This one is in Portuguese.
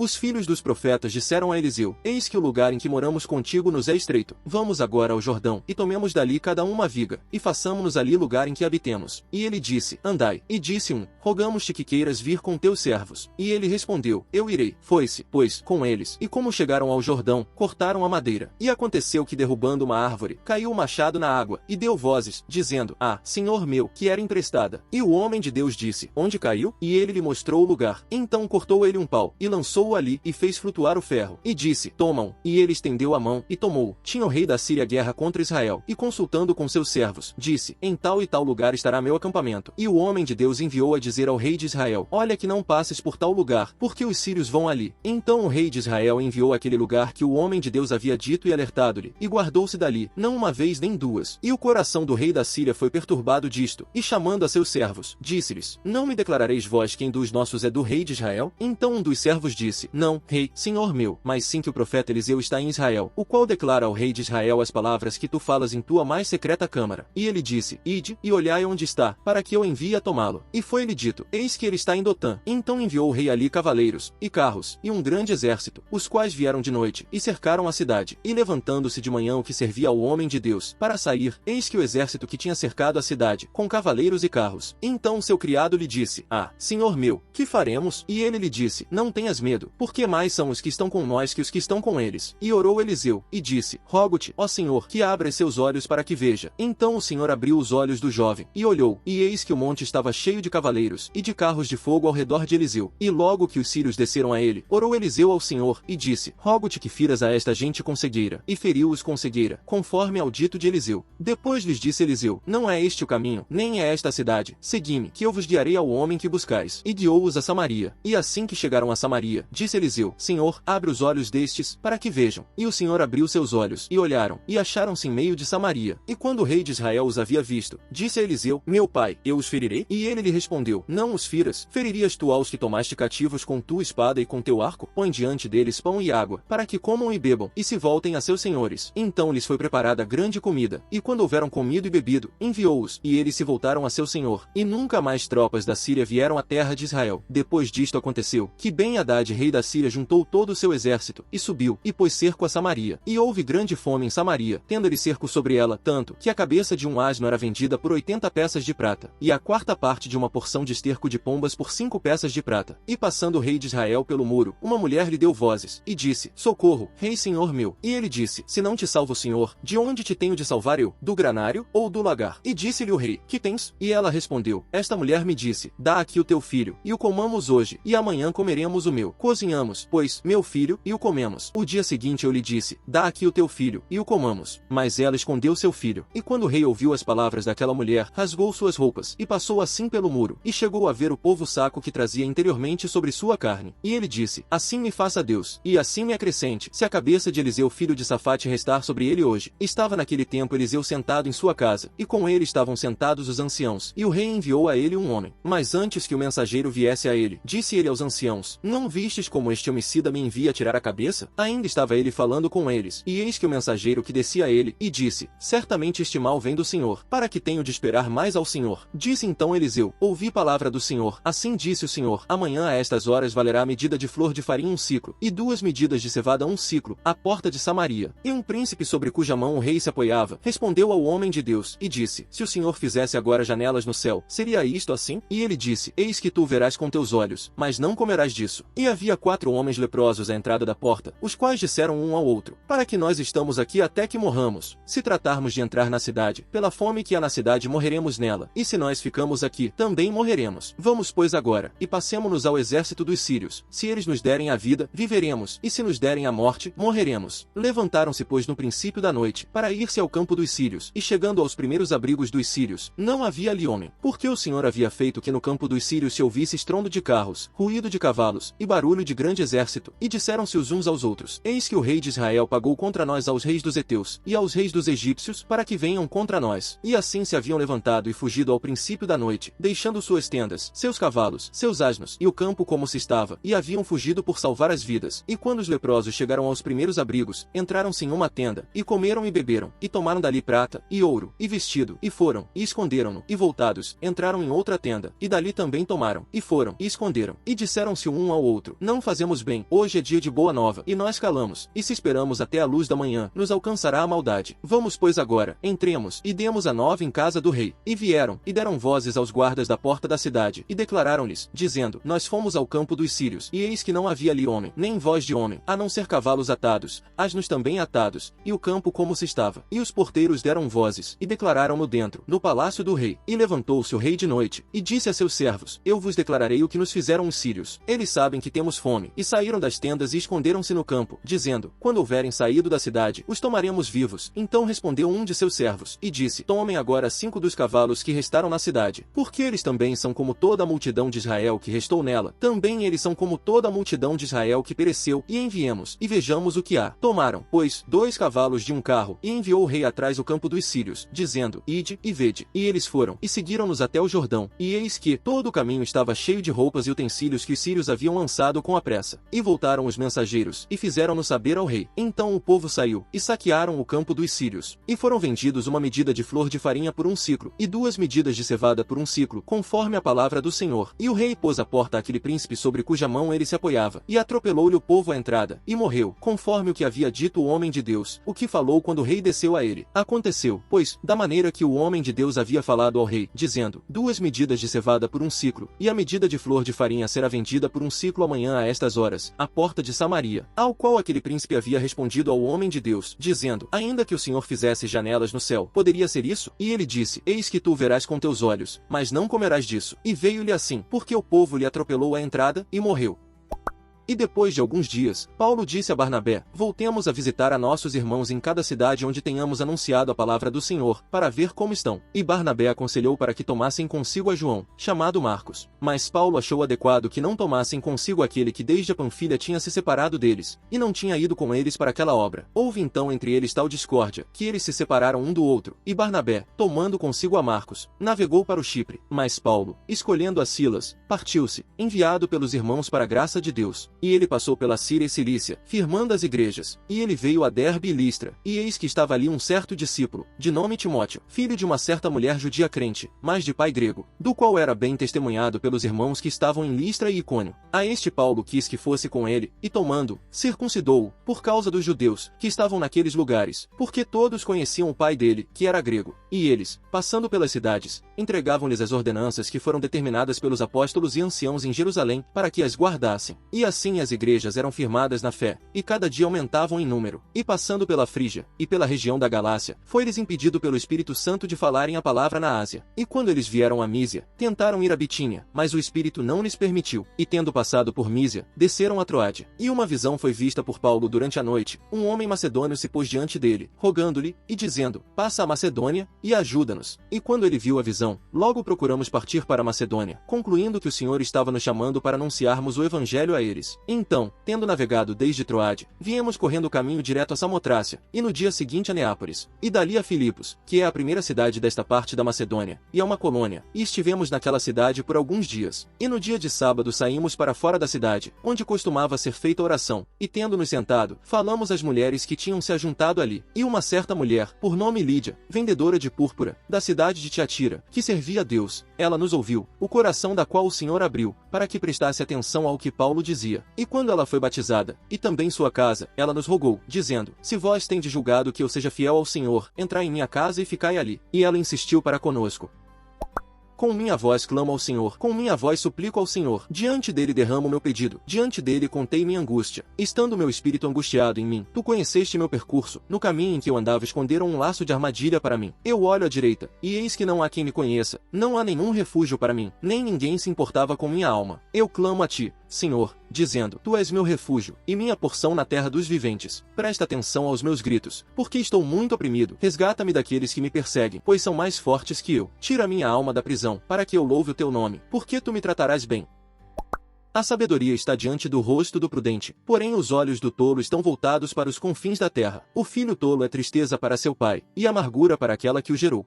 Os filhos dos profetas disseram a Eliseu: eis que o lugar em que moramos contigo nos é estreito. Vamos agora ao Jordão, e tomemos dali cada um uma viga, e façamo-nos ali lugar em que habitemos. E ele disse: andai. E disse um: rogamos-te que queiras vir com teus servos. E ele respondeu: eu irei. Foi-se, pois, com eles, e como chegaram ao Jordão, cortaram a madeira. E aconteceu que, derrubando uma árvore, caiu o machado na água, e deu vozes, dizendo: ah, Senhor meu, que era emprestada. E o homem de Deus disse: onde caiu? E ele lhe mostrou o lugar. Então cortou ele um pau, e lançou-o ali, e fez flutuar o ferro. E disse: tomam. E ele estendeu a mão, e tomou. Tinha o rei da Síria guerra contra Israel, e consultando com seus servos, disse: em tal e tal lugar estará meu acampamento. E o homem de Deus enviou a dizer ao rei de Israel: olha que não passes por tal lugar, porque os sírios vão ali. Então o rei de Israel enviou àquele lugar que o homem de Deus havia dito e alertado-lhe, e guardou-se dali, não uma vez nem duas. E o coração do rei da Síria foi perturbado disto, e chamando a seus servos, disse-lhes: não me declarareis vós quem dos nossos é do rei de Israel? Então um dos servos disse: não, rei, senhor meu, mas sim que o profeta Eliseu está em Israel, o qual declara ao rei de Israel as palavras que tu falas em tua mais secreta câmara. E ele disse: ide, e olhai onde está, para que eu envie a tomá-lo. E foi-lhe dito: eis que ele está em Dotã. Então enviou o rei ali cavaleiros, e carros, e um grande exército, os quais vieram de noite, e cercaram a cidade. E levantando-se de manhã o que servia ao homem de Deus, para sair, eis que o exército que tinha cercado a cidade, com cavaleiros e carros. Então seu criado lhe disse: ah, senhor meu, que faremos? E ele lhe disse: não tenhas medo, porque mais são os que estão com nós que os que estão com eles. E orou Eliseu, e disse: rogo-te, ó Senhor, que abras seus olhos para que veja. Então o Senhor abriu os olhos do jovem, e olhou, e eis que o monte estava cheio de cavaleiros, e de carros de fogo ao redor de Eliseu. E logo que os sírios desceram a ele, orou Eliseu ao Senhor, e disse: rogo-te que firas a esta gente com cegueira. E feriu-os com cegueira, conforme ao dito de Eliseu. Depois lhes disse Eliseu: não é este o caminho, nem é esta a cidade. Segui-me, que eu vos guiarei ao homem que buscais. E guiou-os a Samaria. E assim que chegaram a Samaria, disse Eliseu: Senhor, abre os olhos destes, para que vejam. E o Senhor abriu seus olhos, e olharam, e acharam-se em meio de Samaria. E quando o rei de Israel os havia visto, disse a Eliseu: meu pai, eu os ferirei? E ele lhe respondeu: não os firas. Feririas tu aos que tomaste cativos com tua espada e com teu arco? Põe diante deles pão e água, para que comam e bebam, e se voltem a seus senhores. Então lhes foi preparada grande comida, e quando houveram comido e bebido, enviou-os, e eles se voltaram a seu senhor. E nunca mais tropas da Síria vieram à terra de Israel. Depois disto aconteceu, que Ben-Hadad, rei da Síria, juntou todo o seu exército, e subiu, e pôs cerco a Samaria. E houve grande fome em Samaria, tendo ele cerco sobre ela, tanto, que a cabeça de um asno era vendida por 80 peças de prata, e a quarta parte de uma porção de esterco de pombas por 5 peças de prata. E passando o rei de Israel pelo muro, uma mulher lhe deu vozes, e disse: socorro, rei senhor meu. E ele disse: se não te salvo o Senhor, de onde te tenho de salvar eu? Do granário, ou do lagar? E disse-lhe o rei: que tens? E ela respondeu: esta mulher me disse: dá aqui o teu filho, e o comamos hoje, e amanhã comeremos o meu. Cozinhamos, pois, meu filho, e o comemos. O dia seguinte eu lhe disse: dá aqui o teu filho, e o comamos. Mas ela escondeu seu filho. E quando o rei ouviu as palavras daquela mulher, rasgou suas roupas, e passou assim pelo muro, e chegou a ver o povo saco que trazia interiormente sobre sua carne. E ele disse: assim me faça Deus, e assim me acrescente, se a cabeça de Eliseu filho de Safate restar sobre ele hoje. Estava naquele tempo Eliseu sentado em sua casa, e com ele estavam sentados os anciãos, e o rei enviou a ele um homem. Mas antes que o mensageiro viesse a ele, disse ele aos anciãos: não vistes como este homicida me envia tirar a cabeça? Ainda estava ele falando com eles, e eis que o mensageiro que descia a ele, e disse: certamente este mal vem do Senhor, para que tenho de esperar mais ao Senhor. Disse então Eliseu: ouvi palavra do Senhor. Assim disse o Senhor: amanhã a estas horas valerá a medida de flor de farinha 1 ciclo, e 2 medidas de cevada 1 ciclo, à porta de Samaria. E um príncipe sobre cuja mão o rei se apoiava, respondeu ao homem de Deus, e disse: se o Senhor fizesse agora janelas no céu, seria isto assim? E ele disse: eis que tu o verás com teus olhos, mas não comerás disso. E havia 4 homens leprosos à entrada da porta, os quais disseram um ao outro: para que nós estamos aqui até que morramos? Se tratarmos de entrar na cidade, pela fome que há na cidade morreremos nela, e se nós ficamos aqui, também morreremos. Vamos pois agora, e passemo-nos ao exército dos sírios. Se eles nos derem a vida, viveremos, e se nos derem a morte, morreremos. Levantaram-se pois no princípio da noite, para ir-se ao campo dos sírios, e chegando aos primeiros abrigos dos sírios, não havia ali homem, porque o Senhor havia feito que no campo dos sírios se ouvisse estrondo de carros, ruído de cavalos, e barulho de grande exército, e disseram-se os uns aos outros: eis que o rei de Israel pagou contra nós aos reis dos heteus, e aos reis dos egípcios, para que venham contra nós. E assim se haviam levantado e fugido ao princípio da noite, deixando suas tendas, seus cavalos, seus asnos, e o campo como se estava, e haviam fugido por salvar as vidas. E quando os leprosos chegaram aos primeiros abrigos, entraram-se em uma tenda, e comeram e beberam, e tomaram dali prata, e ouro, e vestido, e foram, e esconderam-no, e voltados, entraram em outra tenda, e dali também tomaram, e foram, e esconderam, e disseram-se um ao outro: não não fazemos bem, hoje é dia de boa nova, e nós calamos, e se esperamos até a luz da manhã, nos alcançará a maldade. Vamos pois agora, entremos, e demos a nova em casa do rei. E vieram, e deram vozes aos guardas da porta da cidade, e declararam-lhes, dizendo, nós fomos ao campo dos sírios, e eis que não havia ali homem, nem voz de homem, a não ser cavalos atados, asnos também atados, e o campo como se estava. E os porteiros deram vozes, e declararam-no dentro, no palácio do rei. E levantou-se o rei de noite, e disse a seus servos, eu vos declararei o que nos fizeram os sírios. Eles sabem que temos fome, e saíram das tendas e esconderam-se no campo, dizendo, quando houverem saído da cidade, os tomaremos vivos. Então respondeu um de seus servos, e disse, tomem agora 5 dos cavalos que restaram na cidade, porque eles também são como toda a multidão de Israel que restou nela, também eles são como toda a multidão de Israel que pereceu, e enviemos, e vejamos o que há. Tomaram, pois, 2 cavalos de um carro, e enviou o rei atrás o campo dos sírios, dizendo, ide, e vede. E eles foram, e seguiram-nos até o Jordão, e eis que, todo o caminho estava cheio de roupas e utensílios que os sírios haviam lançado com a pressa. E voltaram os mensageiros, e fizeram-no saber ao rei. Então o povo saiu, e saquearam o campo dos sírios. E foram vendidos uma medida de flor de farinha por um ciclo, e 2 medidas de cevada por um ciclo, conforme a palavra do Senhor. E o rei pôs à porta aquele príncipe sobre cuja mão ele se apoiava, e atropelou-lhe o povo à entrada, e morreu, conforme o que havia dito o homem de Deus, o que falou quando o rei desceu a ele. Aconteceu, pois, da maneira que o homem de Deus havia falado ao rei, dizendo, 2 medidas de cevada por um ciclo, e a medida de flor de farinha será vendida por um ciclo amanhã a estas horas, à porta de Samaria. Ao qual aquele príncipe havia respondido ao homem de Deus, dizendo, ainda que o Senhor fizesse janelas no céu, poderia ser isso? E ele disse, eis que tu o verás com teus olhos, mas não comerás disso. E veio-lhe assim, porque o povo lhe atropelou a entrada, e morreu. E depois de alguns dias, Paulo disse a Barnabé, voltemos a visitar a nossos irmãos em cada cidade onde tenhamos anunciado a palavra do Senhor, para ver como estão. E Barnabé aconselhou para que tomassem consigo a João, chamado Marcos. Mas Paulo achou adequado que não tomassem consigo aquele que desde a Panfilha tinha se separado deles, e não tinha ido com eles para aquela obra. Houve então entre eles tal discórdia, que eles se separaram um do outro, e Barnabé, tomando consigo a Marcos, navegou para o Chipre. Mas Paulo, escolhendo a Silas, partiu-se, enviado pelos irmãos para a graça de Deus. E ele passou pela Síria e Cilícia, firmando as igrejas. E ele veio a Derbe e Listra. E eis que estava ali um certo discípulo, de nome Timóteo, filho de uma certa mulher judia crente, mas de pai grego, do qual era bem testemunhado pelos irmãos que estavam em Listra e Icônio. A este Paulo quis que fosse com ele, e tomando, circuncidou-o, por causa dos judeus, que estavam naqueles lugares, porque todos conheciam o pai dele, que era grego. E eles, passando pelas cidades, entregavam-lhes as ordenanças que foram determinadas pelos apóstolos e anciãos em Jerusalém, para que as guardassem. E assim as igrejas eram firmadas na fé, e cada dia aumentavam em número. E passando pela Frígia, e pela região da Galácia, foi-lhes impedido pelo Espírito Santo de falarem a palavra na Ásia. E quando eles vieram a Mísia, tentaram ir a Bitínia, mas o Espírito não lhes permitiu. E tendo passado por Mísia, desceram a Troade. E uma visão foi vista por Paulo durante a noite. Um homem macedônio se pôs diante dele, rogando-lhe, e dizendo, passa a Macedônia, e ajuda-nos. E quando ele viu a visão, logo procuramos partir para a Macedônia, concluindo que o Senhor estava nos chamando para anunciarmos o Evangelho a eles. Então, tendo navegado desde Troade, viemos correndo o caminho direto a Samotrácia, e no dia seguinte a Neápolis, e dali a Filipos, que é a primeira cidade desta parte da Macedônia, e é uma colônia, e estivemos naquela cidade por alguns dias. E no dia de sábado saímos para fora da cidade, onde costumava ser feita oração, e tendo-nos sentado, falamos às mulheres que tinham se ajuntado ali. E uma certa mulher, por nome Lídia, vendedora de púrpura, da cidade de Tiatira, que servia a Deus, ela nos ouviu, o coração da qual o Senhor abriu, para que prestasse atenção ao que Paulo dizia. E quando ela foi batizada, e também sua casa, ela nos rogou, dizendo, se vós tendes julgado que eu seja fiel ao Senhor, entrai em minha casa e ficai ali. E ela insistiu para conosco. Com minha voz clamo ao Senhor, com minha voz suplico ao Senhor. Diante dele derramo meu pedido, diante dele contei minha angústia. Estando meu espírito angustiado em mim, tu conheceste meu percurso. No caminho em que eu andava esconderam um laço de armadilha para mim. Eu olho à direita, e eis que não há quem me conheça. Não há nenhum refúgio para mim, nem ninguém se importava com minha alma. Eu clamo a ti, Senhor, dizendo, tu és meu refúgio, e minha porção na terra dos viventes. Presta atenção aos meus gritos, porque estou muito oprimido. Resgata-me daqueles que me perseguem, pois são mais fortes que eu. Tira minha alma da prisão, para que eu louve o teu nome, porque tu me tratarás bem. A sabedoria está diante do rosto do prudente, porém os olhos do tolo estão voltados para os confins da terra. O filho tolo é tristeza para seu pai, e amargura para aquela que o gerou.